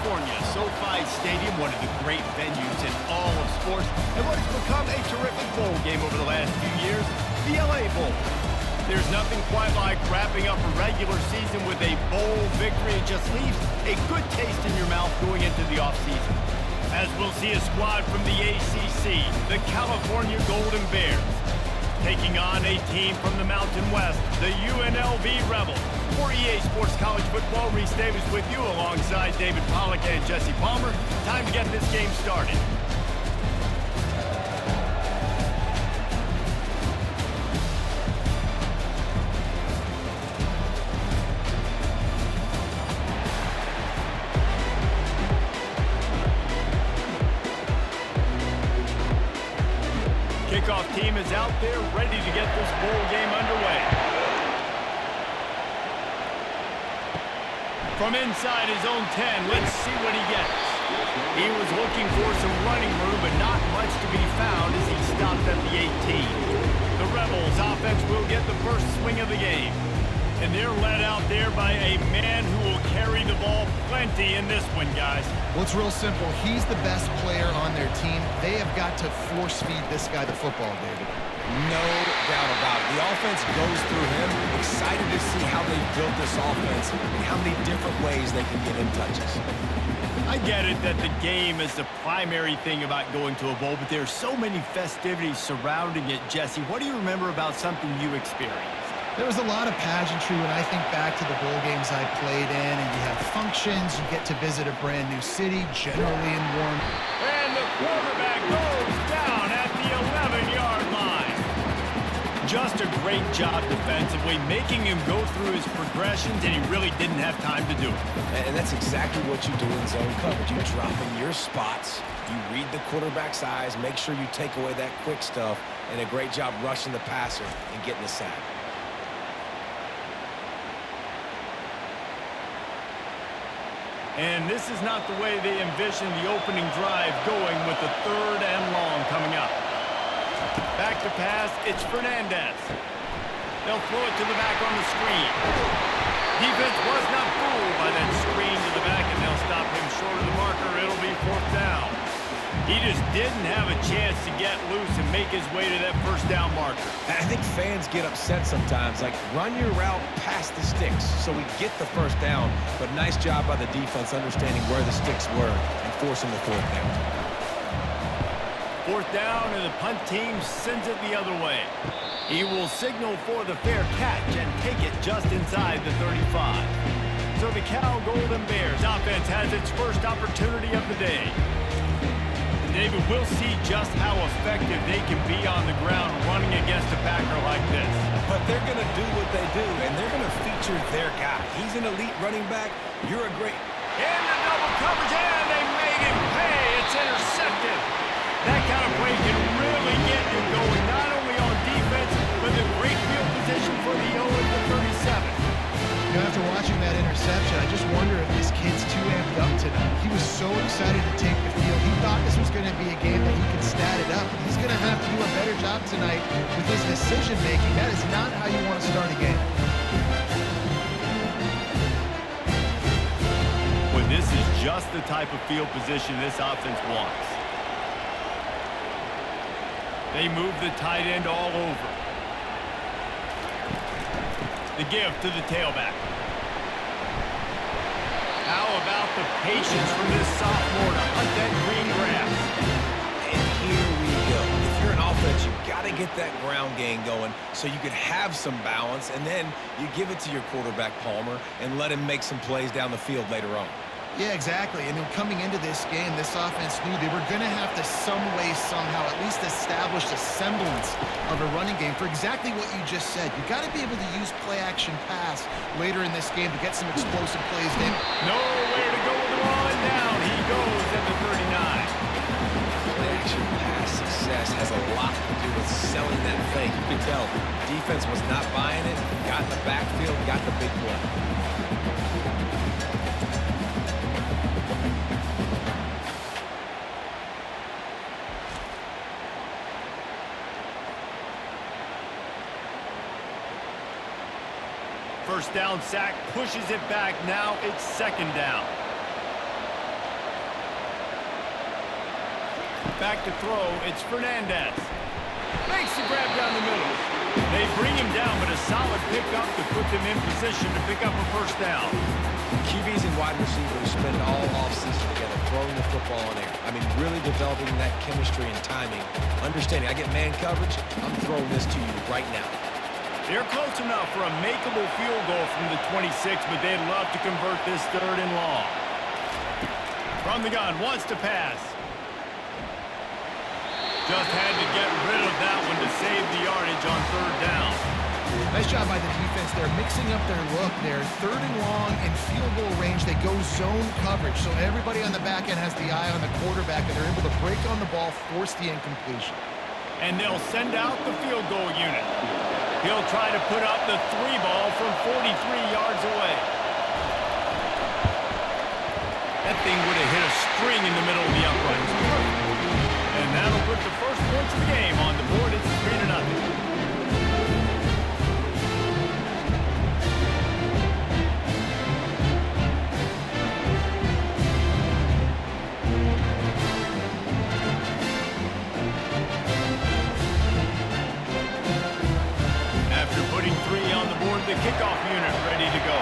California, SoFi Stadium, one of the great venues in all of sports, and what has become a terrific bowl game over the last few years, the LA Bowl. There's nothing quite like wrapping up a regular season with a bowl victory. It just leaves a good taste in your mouth going into the offseason. As we'll see a squad from the ACC, the California Golden Bears, taking on a team from the Mountain West, the UNLV Rebels. For EA Sports College Football, Reese Davis with you alongside David Pollack and Jesse Palmer. Time to get this game started. Kickoff team is out there ready to get this bowl game underway. From inside his own 10, let's see what he gets. He was looking for some running room, but not much to be found as he stopped at the 18. The Rebels offense will get the first swing of the game. And they're led out there by a man who will carry the ball plenty in this one, guys. Well, it's real simple. He's the best player on their team. They have got to force-feed this guy the football, David. No doubt about it. The offense goes through him. Excited to see how they built this offense and how many different ways they can get him touches. I get it that the game is the primary thing about going to a bowl, but there's so many festivities surrounding it. Jesse, what do you remember about something you experienced? There was a lot of pageantry when I think back to the bowl games I played in, and you have functions, you get to visit a brand new city, generally in warm. And the quarterback goes down at the 11-yard line. Just a great job defensively, making him go through his progressions, and he really didn't have time to do it. And that's exactly what you do in zone coverage. You drop in your spots, you read the quarterback's eyes, make sure you take away that quick stuff, and a great job rushing the passer and getting the sack. And this is not the way they envisioned the opening drive going with the 3rd and long coming up. Back to pass, it's Fernandez. They'll throw it to the back on the screen. Defense was not fooled by that screen to the back, and they'll stop him short of the marker. It'll be 4th down. He just didn't have a chance to get loose and make his way to that 1st down marker. I think fans get upset sometimes, like run your route past the sticks so we get the 1st down, but nice job by the defense understanding where the sticks were and forcing the 4th down. 4th down, and the punt team sends it the other way. He will signal for the fair catch and take it just inside the 35. So the Cal Golden Bears offense has its first opportunity of the day. David, we'll see just how effective they can be on the ground running against a backer like this. But they're going to do what they do, and they're going to feature their guy. He's an elite running back. You're a great... In the double coverage, and they made him pay. It's intercepted. That kind of play can really get you going, not only on defense, but the great field position for the O at the 37. You know, after watching that interception, I just wonder if this kid's too amped up tonight. He was so excited to take the field. He thought this was going to be a game that he could stat it up. He's going to have to do a better job tonight with his decision-making. That is not how you want to start a game. Well, this is just the type of field position this offense wants. They move the tight end all over. The give to the tailback. How about the patience from this sophomore to hunt that green grass? And here we go. If you're an offense, you've got to get that ground game going so you can have some balance, and then you give it to your quarterback, Palmer, and let him make some plays down the field later on. Yeah, exactly. And then coming into this game, this offense knew they were going to have to some way, somehow, at least establish a semblance of a running game for exactly what you just said. You got to be able to use play-action pass later in this game to get some explosive plays in. Nowhere to go with the ball, and down he goes at the 39. Play-action pass success has a lot to do with selling that fake. You could tell defense was not buying it, got in the backfield, got the big play. First down sack, pushes it back. Now it's 2nd down. Back to throw, it's Fernandez. Makes the grab down the middle. They bring him down, but a solid pickup to put them in position to pick up a first down. QBs and wide receivers spend all offseason together throwing the football in air. I mean, really developing that chemistry and timing. Understanding, I get man coverage, I'm throwing this to you right now. They're close enough for a makeable field goal from the 26, but they'd love to convert this 3rd and long. From the gun, wants to pass. Just had to get rid of that one to save the yardage on 3rd down. Nice job by the defense. They're mixing up their look. They're 3rd and long in field goal range. They go zone coverage, so everybody on the back end has the eye on the quarterback, and they're able to break on the ball, force the incompletion. And they'll send out the field goal unit. He'll try to put up the 3-ball from 43 yards away. That thing would have hit a string in the middle of the uprights. And that'll put the first points of the game on the board. It's 3-0. After putting 3 on the board, the kickoff unit ready to go.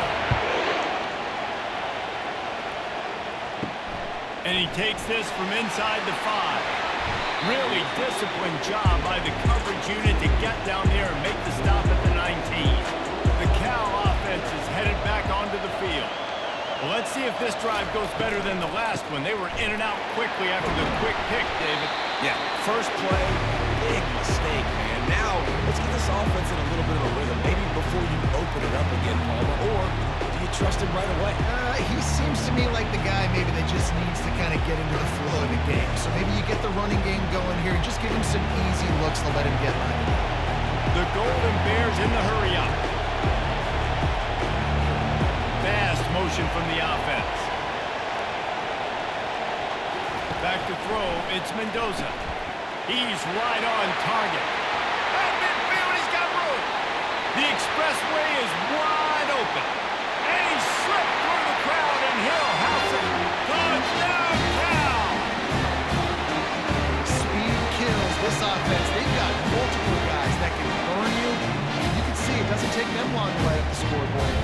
And he takes this from inside the 5. Really disciplined job by the coverage unit to get down there and make the stop at the 19. The Cal offense is headed back onto the field. Well, let's see if this drive goes better than the last one. They were in and out quickly after the quick pick, David. Yeah, first play, big mistake, man. Now, let's get this offense in a little bit of a rhythm. Maybe before you open it up again, Palmer, or do you trust him right away? He seems to me like the guy maybe that just needs to kind of get into the flow of the game. So maybe you get the running game going here and just give him some easy looks to let him get lined up. The Golden Bears in the hurry-up. Fast motion from the offense. Back to throw, it's Mendoza. He's right on target. At midfield, he's got room. The expressway is wide open. And he slipped through the crowd, and he'll house it. Touchdown, Cal! Speed kills this offense. They've got multiple guys that can burn you. You can see it doesn't take them long to light up the scoreboard.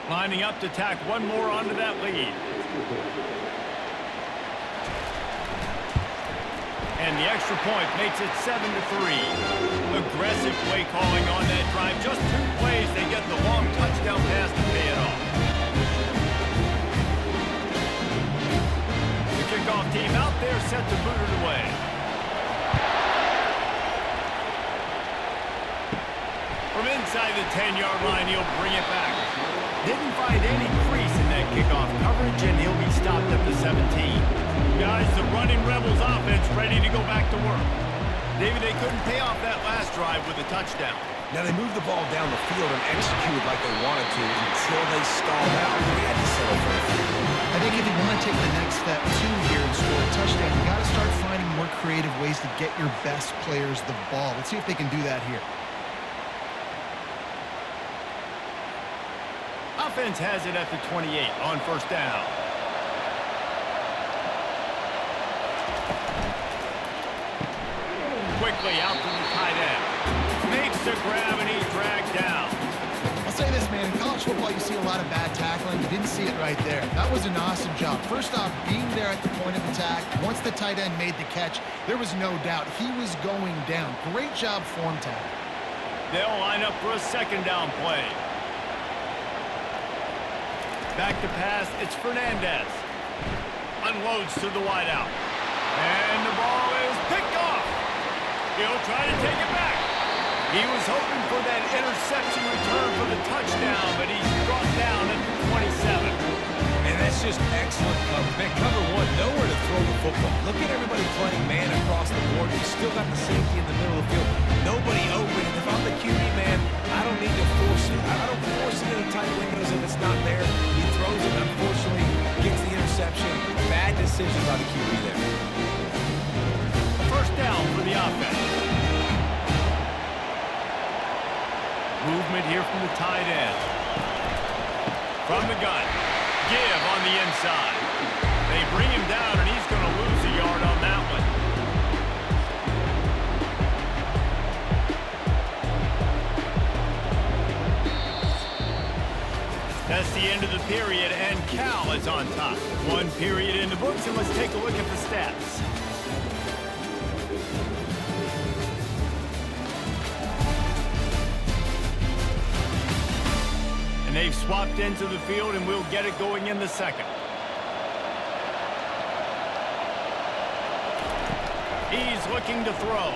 Lining up to tack one more onto that lead. And the extra point makes it 7-3. Aggressive play calling on that drive. Just 2 plays, they get the long touchdown pass to pay it off. The kickoff team out there set to boot it away. From inside the 10-yard line, he'll bring it back. Didn't find any crease in that kickoff coverage, and he'll be stopped at the 17. Guys, the running Rebels offense ready to go back to work. David, they couldn't pay off that last drive with a touchdown. Now, they moved the ball down the field and executed like they wanted to until they stalled out. They had to settle for a field goal. I think if you want to take the next step too here and score a touchdown, you got to start finding more creative ways to get your best players the ball. Let's see if they can do that here. Offense has it at the 28 on first down. Quickly out to the tight end. Makes the grab and he's dragged down. I'll say this, man. In college football, you see a lot of bad tackling. You didn't see it right there. That was an awesome job. First off, being there at the point of attack. Once the tight end made the catch, there was no doubt he was going down. Great job form tackle. They'll line up for a second down play. Back to pass, it's Fernandez. Unloads to the wideout. And the ball is picked off. He'll try to take it back. He was hoping for that interception return for the touchdown, but he's brought down at the 27. And that's That's just excellent coverage. Man, cover one, nowhere to throw the football. Look at everybody playing man across the board. You still got the safety in the middle of the field. Nobody open. And if I'm the QB, man, I don't need to force it. I don't force it into tight windows if it's not there. He throws it, unfortunately, gets the interception. Bad decision by the QB there. First down for the offense. Movement here from the tight end. From the gun. Give on the inside. They bring him down, and he's going to lose a yard on that one. That's the end of the period, and Cal is on top. One period in the books, and let's take a look at the stats. They've swapped into the field, and we'll get it going in the second. He's looking to throw.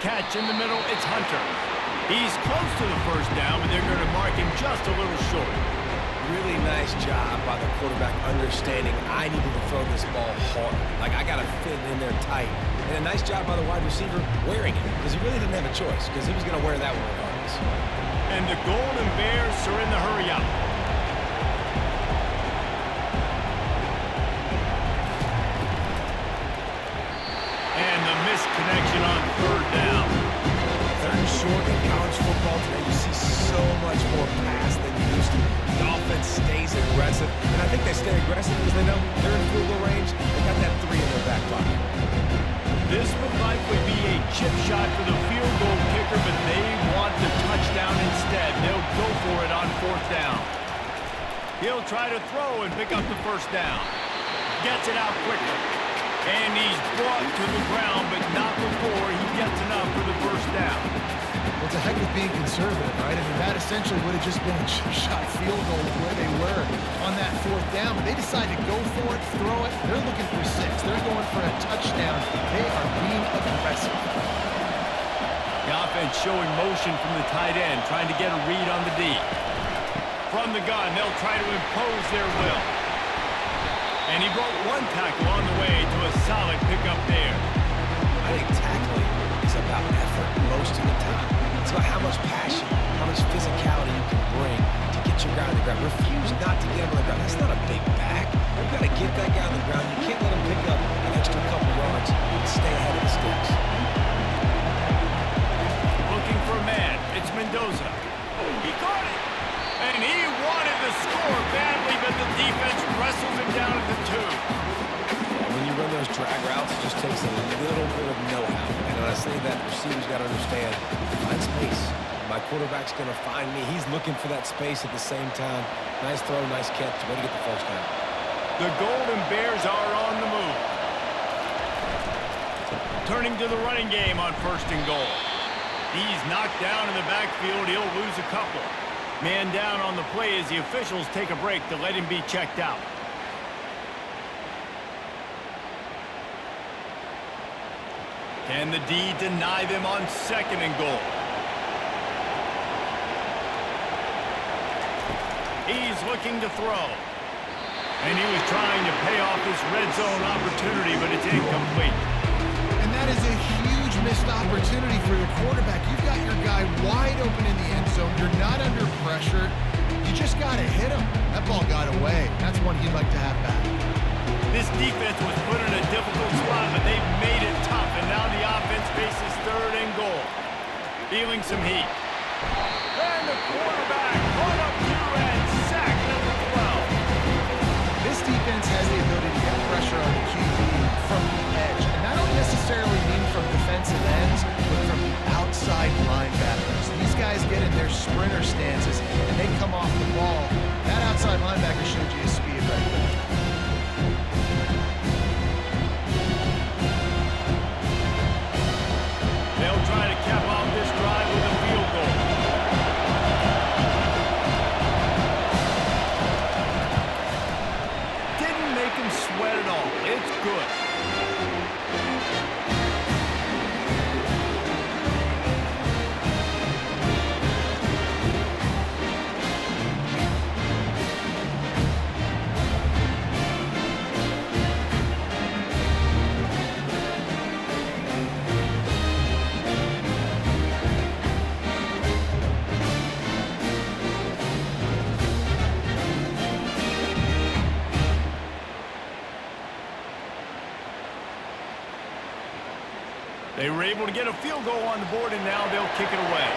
Catch in the middle, it's Hunter. He's close to the first down, but they're going to mark him just a little short. Really nice job by the quarterback understanding I needed to throw this ball hard. Like, I got to fit it in there tight. And a nice job by the wide receiver wearing it, because he really didn't have a choice, because he was going to wear that one regardless. And the Golden Bears are in the hurry up. And the missed connection on third down. Third and short in college football today, you see so much more pass than you used to. The offense stays aggressive, and I think they stay aggressive because they know they're in field goal range. They got that 3 in their back pocket. This would likely be a chip shot for the field goal kicker, but they want the touchdown instead. They'll go for it on fourth down. He'll try to throw and pick up the first down. Gets it out quickly. And he's brought to the ground, but not before he gets enough for the first down. Well, it's a heck of being conservative, right? I mean, that essentially would have just been a chip shot field goal of where they were on that fourth down. But they decided to go for it, throw it. They're looking for 6. They're going for a touchdown. They are being aggressive. The offense showing motion from the tight end, trying to get a read on the D. From the gun, they'll try to impose their will. And he broke one tackle on the way to a solid pickup there. I think tackling is about effort most of the time. It's about how much passion, how much physicality you can bring to get your guy on the ground. Refuse not to get him on the ground. That's not a big back. You've got to get that guy on the ground. You can't let him pick up an extra couple yards and stay ahead of the sticks. Looking for a man. It's Mendoza. He caught it. And he wanted to score badly, but the defense wrestles him down at the 2. When you run those drag routes, it just takes a little bit of know-how. And when I say that, receivers got to understand, find space. My quarterback's going to find me. He's looking for that space at the same time. Nice throw, nice catch. Way to get the first down. The Golden Bears are on the move. Turning to the running game on first and goal. He's knocked down in the backfield. He'll lose a couple. Man down on the play as the officials take a break to let him be checked out. Can the D deny them on second and goal? He's looking to throw. And he was trying to pay off this red zone opportunity, but it's incomplete. And that is a huge missed opportunity for your quarterback. You've got your guy wide open in the end zone. You're not under pressure. You just got to hit him. That ball got away. That's one you'd like to have back. This defense was put in a difficult spot, but they've made it tough. And now the offense faces third and goal. Feeling some heat. And the quarterback caught up to and sack number 12. This defense has the ability to get pressure on the QB from the edge. And I don't necessarily mean from defensive ends, but from outside linebackers. These guys get in their sprinter stances, and they come off the ball. That outside linebacker showed you his speed right there. They'll try to cap off this drive with a field goal. Didn't make him sweat at all. It's good. They were able to get a field goal on the board, and now they'll kick it away.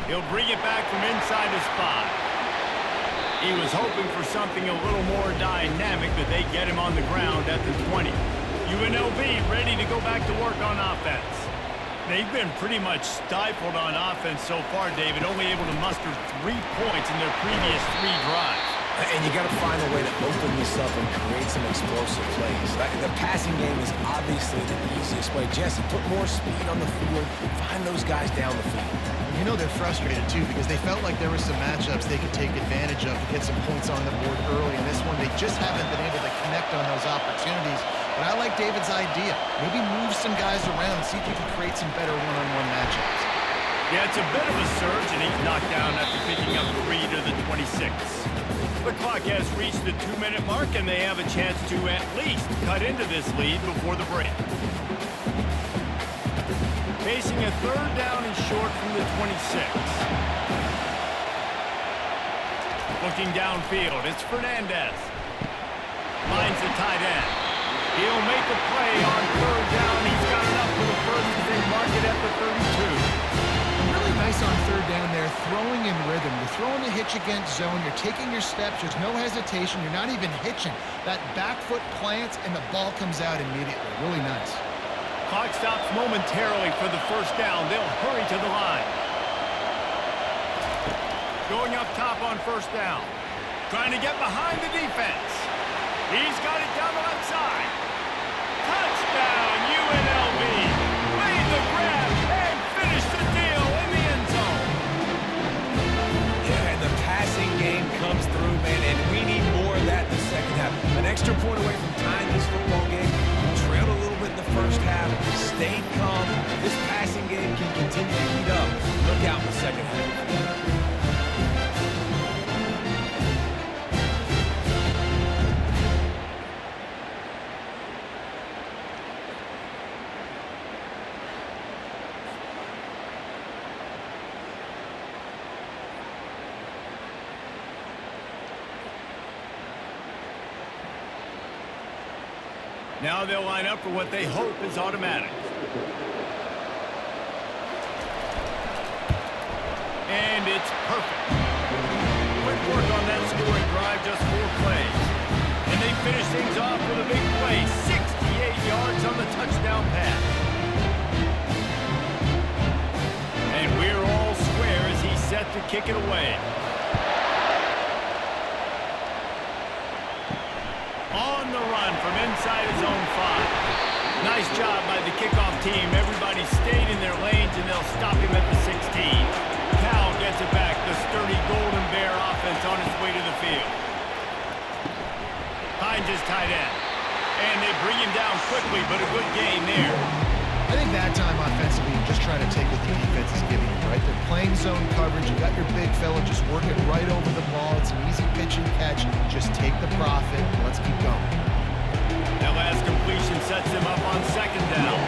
He'll bring it back from inside his 5. He was hoping for something a little more dynamic, but they get him on the ground at the 20. UNLV ready to go back to work on offense. They've been pretty much stifled on offense so far, David, only able to muster 3 points in their previous 3 drives. And you got to find a way to open this up and create some explosive plays. The passing game is obviously the easiest way. Jesse, put more speed on the field. Find those guys down the field. You know they're frustrated, too, because they felt like there were some matchups they could take advantage of to get some points on the board early. In this one, they just haven't been able to connect on those opportunities. But I like David's idea. Maybe move some guys around, see if you can create some better one-on-one matchups. Yeah, it's a bit of a surge, and he's knocked down after picking up the read of the 26. The clock has reached the 2-minute mark, and they have a chance to at least cut into this lead before the break. Facing a 3rd down and short from the 26. Looking downfield, it's Fernandez. Finds the tight end. He'll make a play on 3rd down. He's got enough for the first as they mark it at the 32. Really nice on 3rd down there, throwing in rhythm. You're throwing a hitch against zone. You're taking your steps. There's no hesitation. You're not even hitching. That back foot plants, and the ball comes out immediately. Really nice. Clock stops momentarily for the 1st down. They'll hurry to the line. Going up top on 1st down. Trying to get behind the defense. He's got it down the right side. Touchdown, UNLV. Made the grab and finished the deal in the end zone. Yeah, and the passing game comes through, man, and we need more of that in the second half. An extra point away from tying this football game. We trailed a little bit in the first half, stayed calm. This passing game can continue to heat up. Look out in the second half. Now they'll line up for what they hope is automatic. And it's perfect. Quick work on that scoring drive, just 4 plays. And they finish things off with a big play, 68 yards on the touchdown pass. And we're all square as he's set to kick it away. On the run from inside his own 5. Nice job by the kickoff team. Everybody stayed in their lanes, and they'll stop him at the 16. Cal gets it back. The sturdy Golden Bear offense on its way to the field. Finds his tight end. And they bring him down quickly, but a good gain there. I think that time offensively, you just try to take what the defense is giving you, right? They're playing zone coverage. You got your big fella just working right over the ball. It's an easy pitch and catch. Just take the profit, and let's keep going. That last completion sets him up on 2nd down.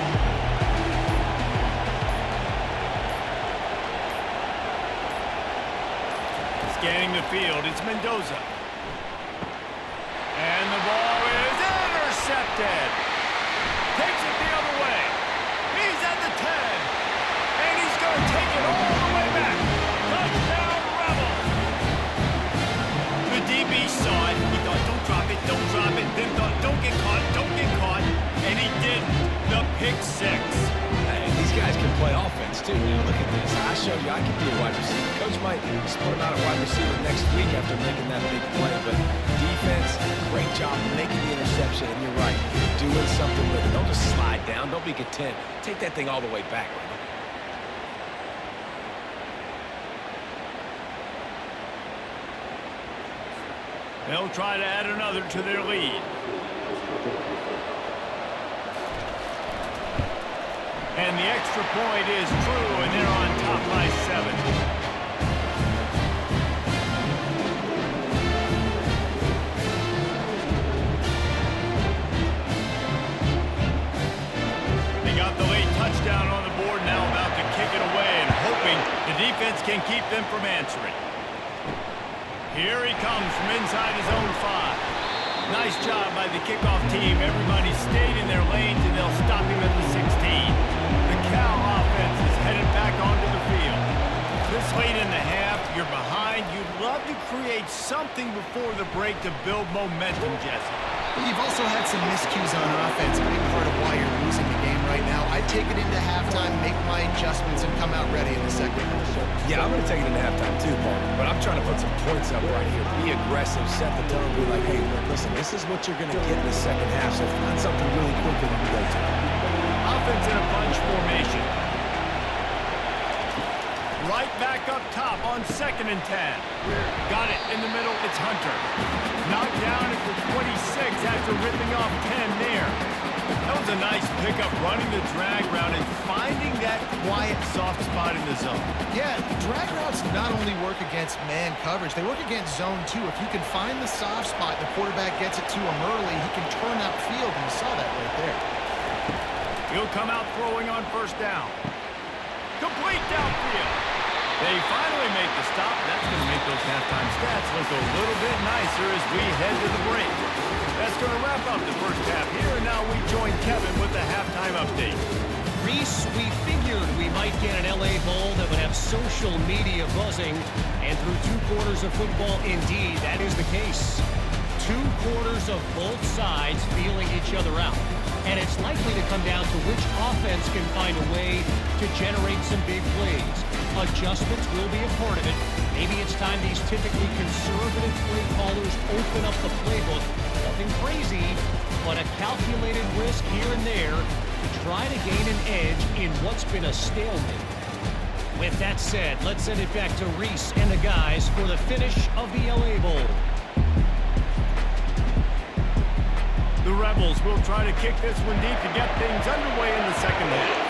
Scanning the field, it's Mendoza. And the ball is intercepted. Takes it the other way. He's at the 10. And he's going to take it all the way back. Touchdown, Rebels. The DB saw it. He thought, don't drop it, don't drop it. Then thought, don't get caught, don't get caught. And he didn't. The pick 6. Hey, these guys can play offense, too. Now, look at this. I showed you I can be a wide receiver. Coach might split him out a wide receiver next week after making that big play. But defense, great job making the interception. And you're right, doing something with it. Don't just slide down. Don't be content. Take that thing all the way back. They'll try to add another to their lead. And the extra point is true, and they're on top by 7. They got the late touchdown on the board, now about to kick it away and hoping the defense can keep them from answering. Here he comes from inside his own 5. Nice job by the kickoff team. Everybody stayed in their lanes, and they'll stop him at the 16. The Cal offense is headed back onto the field. This late in the half, you're behind. You'd love to create something before the break to build momentum, Jesse. You've also had some miscues on offense, a big part of why you're losing the game right now. I'd take it into halftime, make my adjustments, and come out ready in the second half. Yeah, I'm going to take it into halftime too, Paul. But I'm trying to put some points up right here. Be aggressive, set the tone, be like, hey, look, listen, this is what you're going to get in the second half, so find something really quick that you go to. Offense in a bunch formation. Right back up top on 2nd and 10. Got it in the middle. It's Hunter. Knocked down at the 26 after ripping off 10 there. That was a nice pickup, running the drag route and finding that quiet, soft spot in the zone. Yeah, drag routes not only work against man coverage, they work against zone too. If you can find the soft spot, the quarterback gets it to him early, he can turn upfield, and you saw that right there. He'll come out throwing on 1st down. Complete downfield. They finally make the stop. That's going to make those halftime stats look a little bit nicer as we head to the break. That's going to wrap up the first half here, and now we join Kevin with the halftime update. Reese, we figured we might get an LA Bowl that would have social media buzzing, and through 2 quarters of football, indeed, that is the case. 2 quarters of both sides feeling each other out. And it's likely to come down to which offense can find a way to generate some big plays. Adjustments will be a part of it. Maybe it's time these typically conservative play callers open up the playbook. Nothing crazy, but a calculated risk here and there to try to gain an edge in what's been a stalemate. With that said, let's send it back to Reese and the guys for the finish of the LA Bowl. The Rebels will try to kick this one deep to get things underway in the second half.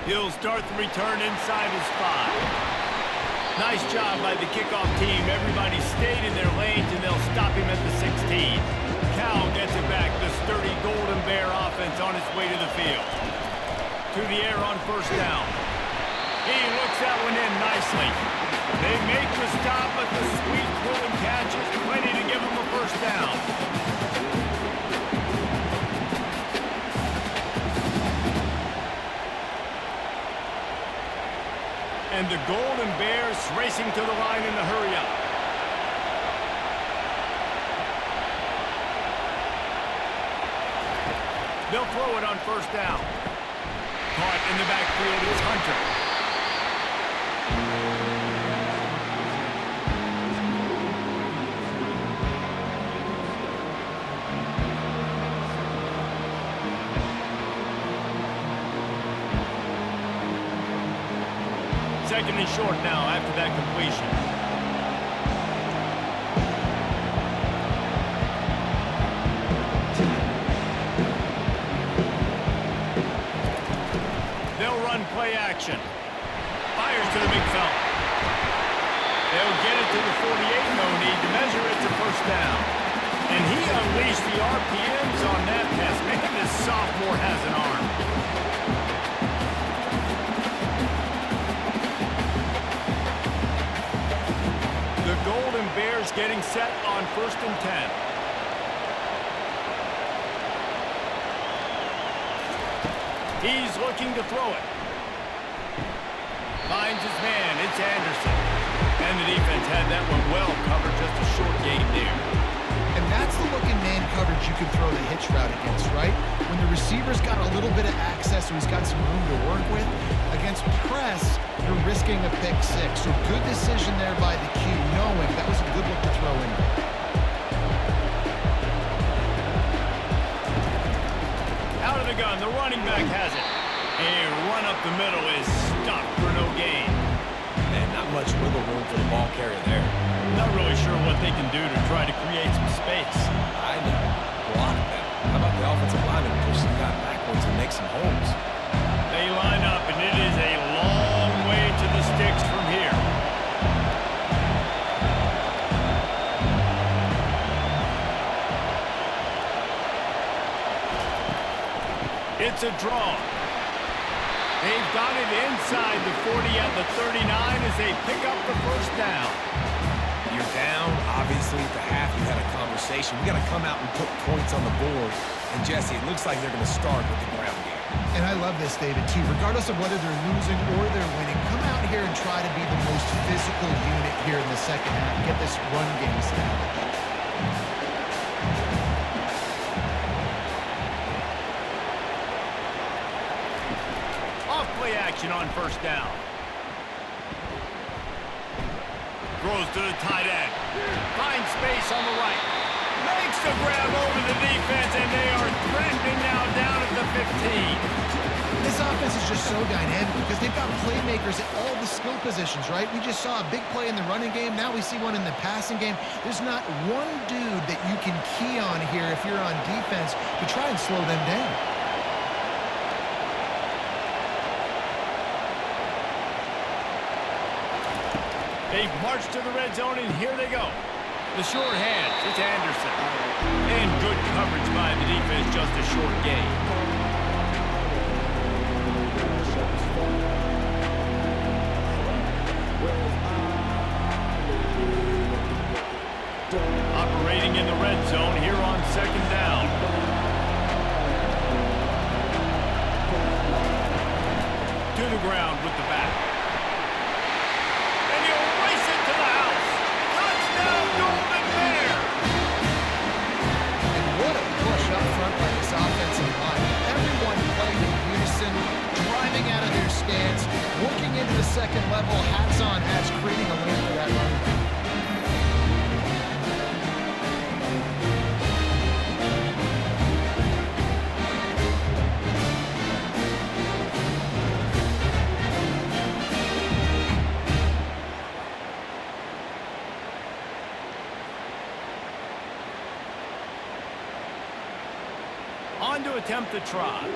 He'll start the return inside his 5. Nice job by the kickoff team. Everybody stayed in their lanes, and they'll stop him at the 16. Cal gets it back. The sturdy Golden Bear offense on its way to the field. To the air on 1st down. He looks that one in nicely. They make the stop, but the sweet pulling catch is plenty to give them a 1st down. And the Golden Bears racing to the line in the hurry-up. They'll throw it on 1st down. Caught in the backfield is Hunter. Second and short now after that completion. They'll run play action. Fires to the big fella. They'll get it to the 48. No need to measure it to 1st down. And he unleashed the RPMs on that pass. Man, this sophomore has an arm. The Golden Bears getting set on 1st and 10. He's looking to throw it. Finds his man. It's Anderson. And the defense had that one well covered. Just a short game there. And that's the look in man coverage you can throw the hitch route against, right? When the receiver's got a little bit of access, so he's got some room to work with. Against press, you're risking a pick 6. So good decision there by the Q, knowing that was a good look to throw in there. Out of the gun, the running back has it. A run up the middle is stopped for no gain. Man, not much wiggle room for the ball carrier there. Not really sure what they can do to try to create some space. I know. Block them. How about the offensive lineman push some guy backwards and make some holes? They line up, and it is a long way to the sticks from here. It's a draw. They've got it inside the 40 at the 39 as they pick up the 1st down. You're down, Obviously, at the half, you had a conversation. We got to come out and put points on the board. And, Jesse, it looks like they're going to start with the ground game. And I love this, David, too. Regardless of whether they're losing or they're winning, come out here and try to be the most physical unit here in the second half. Get this run game established. Off-play action on first down. Throws to the tight end. Finds space on the right. Makes the grab over the defense, and they are threatening now down at the 15. This offense is just so dynamic because they've got playmakers at all the skill positions, right? We just saw a big play in the running game. Now we see one in the passing game. There's not one dude that you can key on here if you're on defense to try and slow them down. They march to the red zone, and here they go. The short hands, it's Anderson. And good coverage by the defense, just a short gain. Operating in the red zone here on second down. To the ground with the back. And he'll race it to the house. Touchdown, Golden Bear! And what a push up front by this offensive line. Everyone playing in unison, driving out of their stance, working into the second level, hats on hats, creating a lane for that running back. On to attempt the try.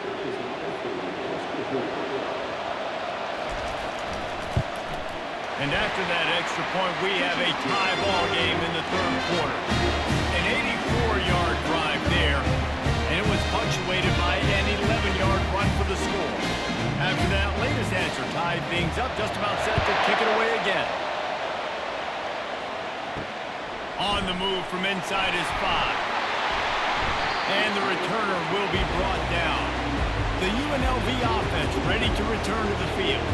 And after that extra point, we have a tie ball game in the third quarter. An 84-yard drive there, and it was punctuated by an 11-yard run for the score. After that latest answer tied things up, just about set to kick it away again. On the move from inside his 5. And the returner will be brought down. The UNLV offense ready to return to the field.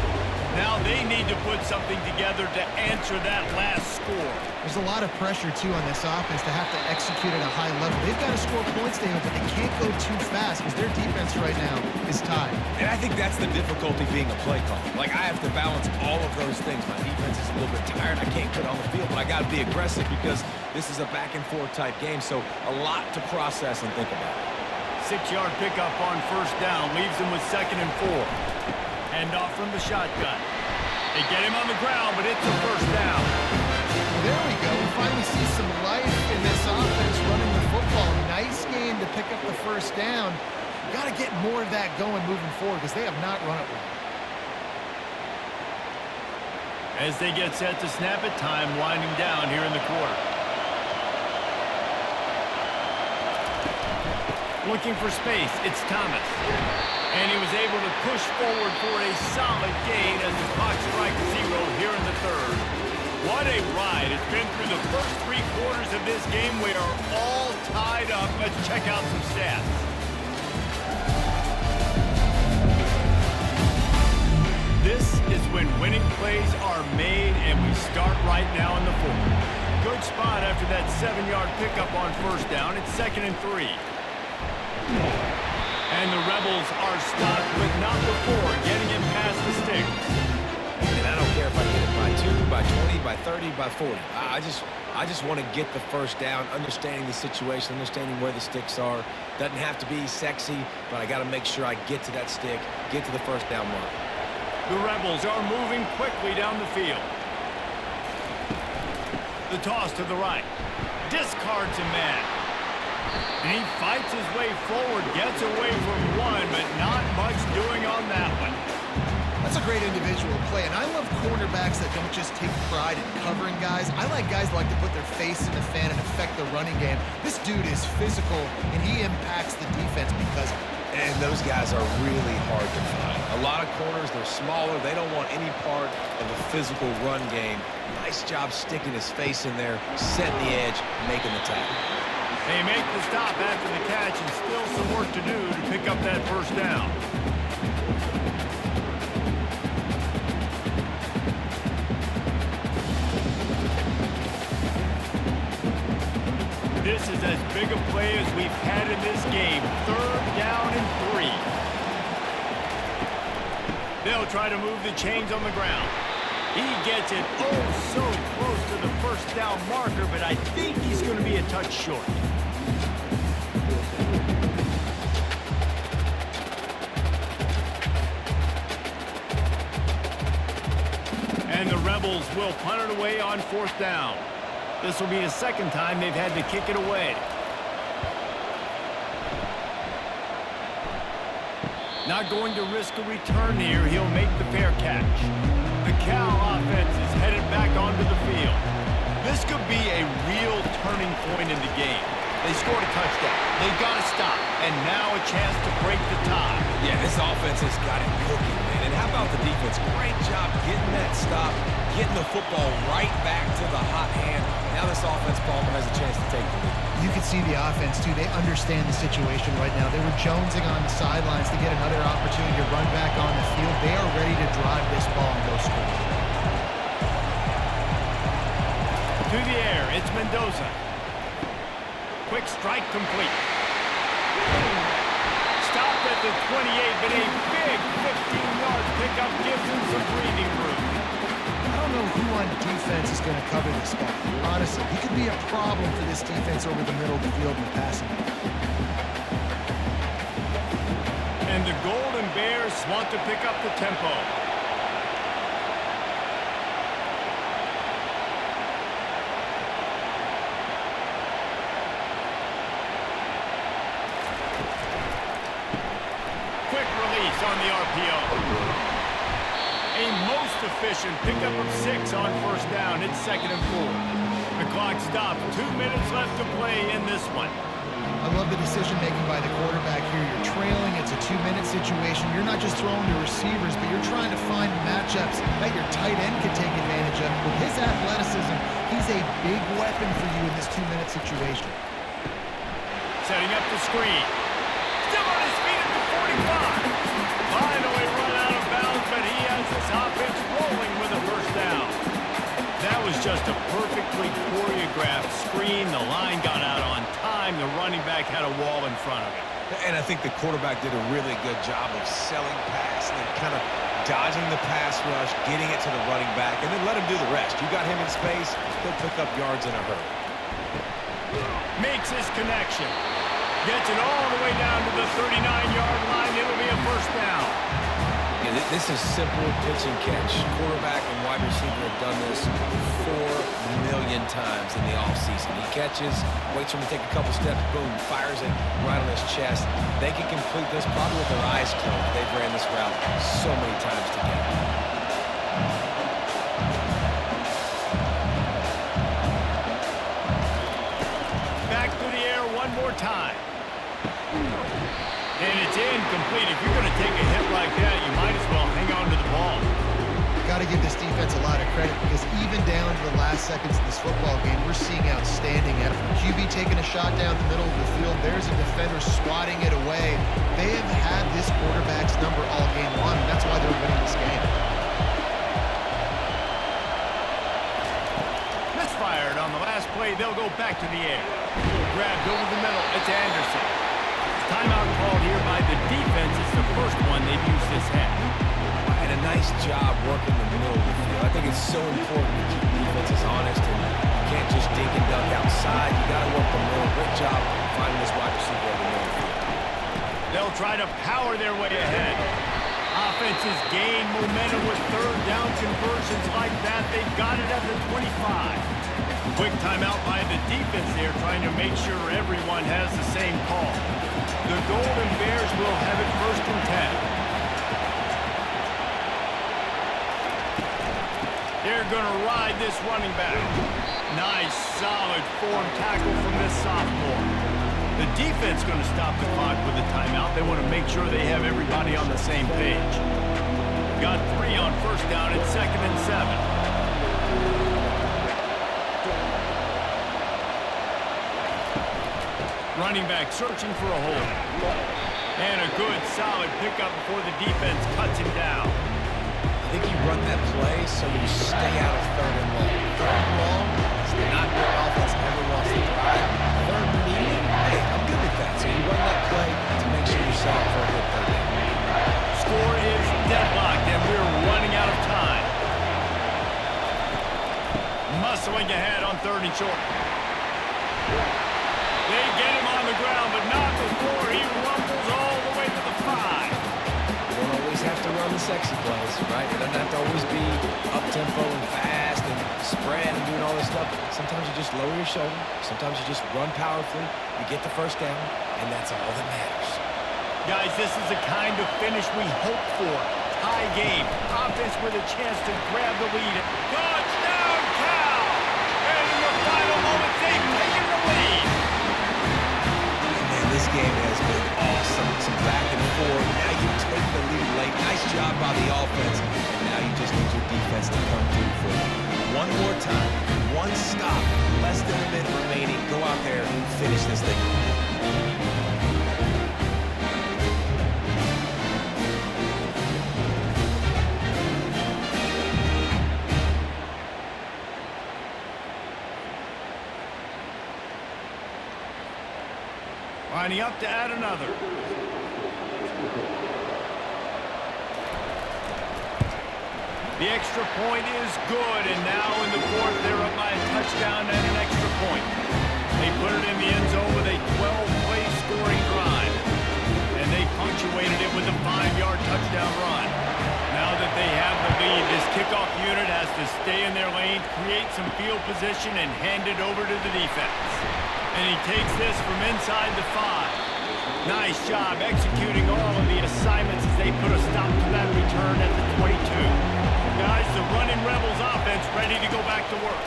Now they need to put something together to answer that last score. There's a lot of pressure, too, on this offense to have to execute at a high level. They've got to score points, David, but they can't go too fast because their defense right now is tied. And I think that's the difficulty being a play caller. Like, I have to balance all of those things. My defense is a little bit tired. I can't get on the field, but I got to be aggressive because this is a back-and-forth type game, so a lot to process and think about. 6-yard pickup on first down leaves them with 2nd and 4. Hand off from the shotgun. They get him on the ground, but it's a first down. Well, there we go. We finally see some life in this offense running the football. Nice game to pick up the first down. Got to get more of that going moving forward because they have not run it well. As they get set to snap it, time winding down here in the quarter. Looking for space, it's Thomas. And he was able to push forward for a solid gain as the clock strikes 0 here in the third. What a ride. It's been through the first 3 quarters of this game. We are all tied up. Let's check out some stats. This is when winning plays are made, and we start right now in the fourth. Good spot after that 7-yard pickup on first down. It's 2nd and 3. And the Rebels are stopped, but not before getting him past the sticks. And I don't care if I get it by 2, by 20, by 30, by 40. I just want to get the first down, understanding the situation, understanding where the sticks are. Doesn't have to be sexy, but I got to make sure I get to that stick, get to the first down mark. The Rebels are moving quickly down the field. The toss to the right. Discards a man. And he fights his way forward, gets away from one, but not much doing on that one. That's a great individual play, and I love cornerbacks that don't just take pride in covering guys. I like guys that like to put their face in the fan and affect the running game. This dude is physical, and he impacts the defense because And those guys are really hard to find. A lot of corners, they're smaller. They don't want any part of a physical run game. Nice job sticking his face in there, setting the edge, making the tackle. They make the stop after the catch, and still some work to do to pick up that first down. This is as big a play as we've had in this game. 3rd down and 3. They'll try to move the chains on the ground. He gets it so close to the first down marker, but I think he's going to be a touch short. And the Rebels will punt it away on 4th down. This will be the 2nd time they've had to kick it away. Not going to risk a return here. He'll make the fair catch. The Cal offense is headed back onto the field. This could be a real turning point in the game. They scored a touchdown. They've got to stop. And now a chance to break the tie. Yeah, this offense has got it cooking, man. And how about the defense? Great job getting that stop, getting the football right back to the hot hand. Now this offense, Palmer, has a chance to take the lead. You can see the offense, too. They understand the situation right now. They were jonesing on the sidelines to get another opportunity to run back on the field. They are ready to drive this ball and go score. To the air, it's Mendoza. Quick strike complete. Stopped at the 28, but a big 15-yard pickup gives him some breathing room. I don't know who on defense is going to cover this guy. Honestly, he could be a problem for this defense over the middle of the field in the passing game. And the Golden Bears want to pick up the tempo. Quick release on the RPO. A most efficient pickup of 6 on 1st down. It's 2nd and 4. The clock stopped. 2 minutes left to play in this one. I love the decision-making by the quarterback here. You're trailing. It's a 2-minute situation. You're not just throwing to receivers, but you're trying to find matchups that your tight end can take advantage of. With his athleticism, he's a big weapon for you in this 2-minute situation. Setting up the screen. Still on his feet at the 45. Finally run out of bounds, but he has this offense rolling with a 1st down. That was just a perfectly choreographed screen. The line got out on time. The running back had a wall in front of him. And I think the quarterback did a really good job of selling pass and then kind of dodging the pass rush, getting it to the running back, and then let him do the rest. You got him in space, he'll pick up yards in a hurry. Makes his connection. Gets it all the way down to the 39-yard line. It'll be a 1st down. Yeah, this is simple pitch and catch. Quarterback and wide receiver have done this 4 million times in the offseason. He catches, waits for him to take a couple steps, boom, fires it right on his chest. They can complete this probably with their eyes closed. They've ran this route so many times together. Back to the air one more time. And it's incomplete. If you're going to take a hit like that, you might as well hang on to the ball. Got to give this defense a lot of credit because even down to the last seconds of this football game, we're seeing outstanding effort. QB taking a shot down the middle of the field. There's a defender swatting it away. They have had this quarterback's number all game long, and that's why they're winning this game. Misfired on the last play. They'll go back to the air. Grabbed over the middle. It's Anderson. Timeout called here by the defense. It's the first one they've used this half. And a nice job working the middle of the field. I think it's so important to keep defenses honest, and you can't just dink and dunk outside. You got to work the middle. Great job finding this wide receiver over the middle of the field. They'll try to power their way ahead. Offenses gain momentum with 3rd down conversions like that. They've got it at the 25. Quick timeout by the defense there, trying to make sure everyone has the same call. The Golden Bears will have it 1st and 10. They're going to ride this running back. Nice, solid form tackle from this sophomore. The defense going to stop the clock with a timeout. They want to make sure they have everybody on the same page. Got 3 on first down and 2nd and 7. Running back searching for a hole. And a good, solid pickup before the defense cuts him down. I think you run that play so you stay out of 3rd and long. 3rd and long is not where offense ever wants to thrive. 3rd and medium, hey, I'm good with that. So you run that play to make sure you're set up for a good 3rd down. Score is deadlocked, and we're running out of time. Muscling ahead on 3rd and short. They get him on the ground, but not before he rumbles all the way to the 5. You don't always have to run the sexy plays, right? It doesn't have to always be up-tempo and fast and spread and doing all this stuff. Sometimes you just lower your shoulder. Sometimes you just run powerfully. You get the first down, and that's all that matters. Guys, this is the kind of finish we hope for. Tie game. Offense with a chance to grab the lead. Touchdown, Cal! And in the final moments, they've taken the lead. This game has been awesome. Some back and forth. Now you take the lead late. Nice job by the offense. And now you just need your defense to come through for you. One more time. One stop. Less than a minute remaining. Go out there and finish this thing. Lining up to add another. The extra point is good, and now in the 4th, they're up by a touchdown and an extra point. They put it in the end zone with a 12-play scoring drive, and they punctuated it with a 5-yard touchdown run. Now that they have the lead, this kickoff unit has to stay in their lane, create some field position, and hand it over to the defense. And he takes this from inside the 5. Nice job executing all of the assignments as they put a stop to that return at the 22. Guys, the running Rebels offense ready to go back to work.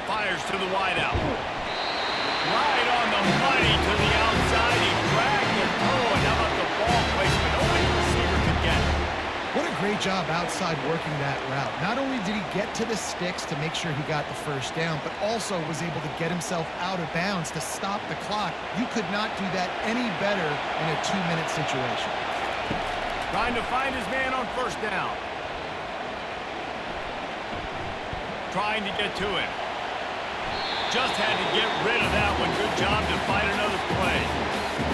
Fires to the wideout. Right on the money to the outside. He dragged the toe, and how about the ball placement? Only the receiver could get it. What a great job outside working that route. Not only did he get to the sticks to make sure he got the first down, but also was able to get himself out of bounds to stop the clock. You could not do that any better in a 2-minute situation. Trying to find his man on first down. Trying to get to him. Just had to get rid of that one. Good job to find another play.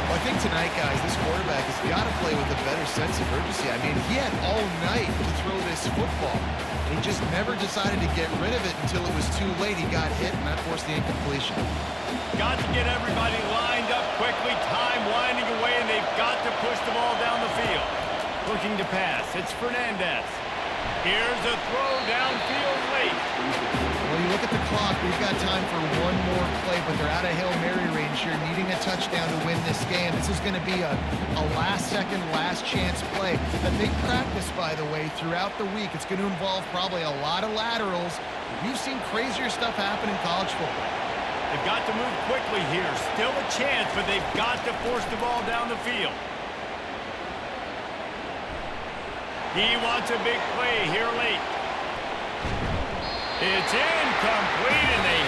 Well, I think tonight, guys, this quarterback has got to play with a better sense of urgency. I mean, he had all night to throw this football. He just never decided to get rid of it until it was too late. He got hit, and that forced the incompletion. Got to get everybody lined up quickly. Time winding away, and they've got to push the ball down the field. Looking to pass. It's Fernandez. Here's a throw downfield late. Well, you look at the clock. We've got time for one more play, but they're out of Hail Mary range here, needing a touchdown to win this game. This is going to be a last-second, last-chance play that they practice, by the way, throughout the week. It's going to involve probably a lot of laterals. We've seen crazier stuff happen in college football. They've got to move quickly here. Still a chance, but they've got to force the ball down the field. He wants a big play here late. It's incomplete, and they